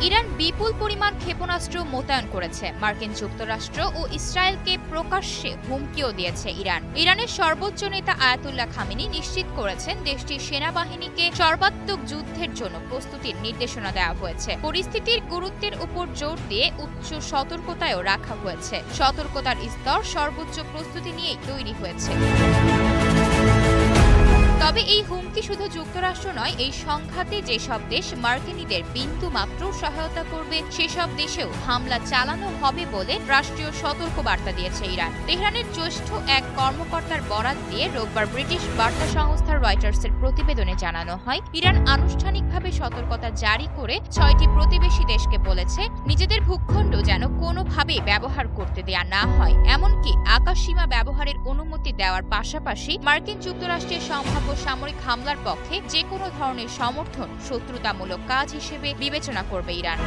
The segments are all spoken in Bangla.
ইরান বিপুল পরিমাণ ক্ষেপণাস্ত্র মোতায়েন করেছে। মার্কিন যুক্তরাষ্ট্র ও ইসরায়েলকে প্রকাশ্যে হুমকিও দিয়েছে ইরানের সর্বোচ্চ নেতা আয়াতুল্লাহ খামেনি নিশ্চিত করেছেন দেশটির সেনাবাহিনীকে সর্বাত্মক যুদ্ধের জন্য প্রস্তুতির নির্দেশনা দেওয়া হয়েছে। পরিস্থিতির গুরুত্বের উপর জোর দিয়ে উচ্চ সতর্কতায়ও রাখা হয়েছে। সতর্কতার স্তর সর্বোচ্চ প্রস্তুতি নিয়েই তৈরি হয়েছে। তবে এই হুমকি শুধু যুক্তরাষ্ট্র নয়, এই সংঘাতে যেসব দেশ মার্কিনীদের বিন্দু মাত্র সহায়তা করবে সেসব দেশেও হামলা চালানো হবে বলে রাষ্ট্রীয় সতর্কবার্তা দিয়েছে ইরান। তেহরানের জ্যেষ্ঠ এক কর্মকর্তার বরাত দিয়ে রোববার ব্রিটিশ বার্তা সংস্থা রয়টার্সের প্রতিবেদনে জানানো হয়, ইরান আনুষ্ঠানিকভাবে সতর্কতা জারি করে 6টি প্রতিবেশী দেশকে বলেছে নিজেদের ভূখণ্ড যেন কোনোভাবেই ব্যবহার করতে দেয়া না হয়, এমনকি আকাশসীমা ব্যবহারের অনুমতি দেওয়ার পাশাপাশি মার্কিন যুক্তরাষ্ট্রের সম্ভাব্য সামরিক হামলার পক্ষে যে কোনো ধরনের সমর্থন শত্রুতামূলক কাজ হিসেবে বিবেচনা করবে ইরান।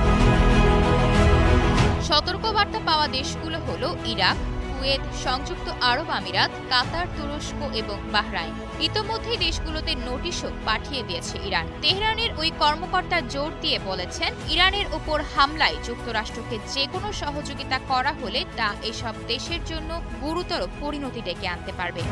সতর্কবার্তা পাওয়া দেশগুলো হলো ইরাক, কুয়েত, সংযুক্ত আরব আমিরাত, কাতার, তুরস্ক এবং বাহরাইন। ইতোমধ্যেই দেশগুলোতে নোটিশও পাঠিয়ে দিয়েছে ইরান। তেহরানের ওই কর্মকর্তা জোর দিয়ে বলেছেন, ইরানের ওপর হামলায় যুক্তরাষ্ট্রকে যে কোনো সহযোগিতা করা হলে তা এসব দেশের জন্য গুরুতর পরিণতি ডেকে আনতে পারবে।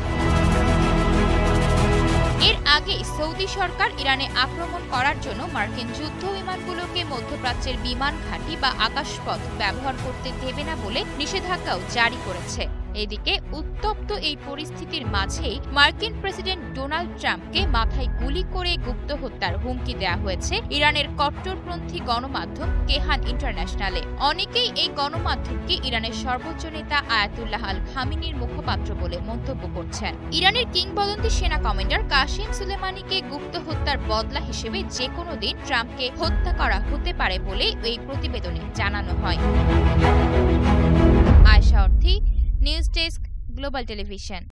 এর আগে সৌদি সরকার ইরানে আক্রমণ করার জন্য মার্কিন যুদ্ধ বিমানগুলোকে মধ্যপ্রাচ্যের বিমান ঘাঁটি বা আকাশপথ ব্যবহার করতে দেবে না বলে নিষেধাজ্ঞাও জারি করেছে। এদিকে উত্তপ্ত এই পরিস্থিতির মাঝেই মার্কিন প্রেসিডেন্ট ডোনাল্ড ট্রাম্পকে মাথায় গুলি করে গুপ্ত হত্যার হুমকি দেওয়া হয়েছে ইরানের কট্টরপন্থী গণমাধ্যম কেহান ইন্টারন্যাশনালে। অনেকেই এই গণমাধ্যমকে ইরানের সর্বোচ্চ নেতা আয়াতুল্লাহ আল খামেনির মুখপাত্র বলে মন্তব্য করছেন। ইরানের কিংবদন্তি সেনা কমান্ডার কাসিম সুলেমানিকে গুপ্ত হত্যার বদলা হিসেবে যে কোনো দিন ট্রাম্পকে হত্যা করা হতে পারে বলে এই প্রতিবেদনে জানানো হয়। আয়েশা অর্থী, নিউজ ডেস্ক, গ্লোবাল টেলিভিশন।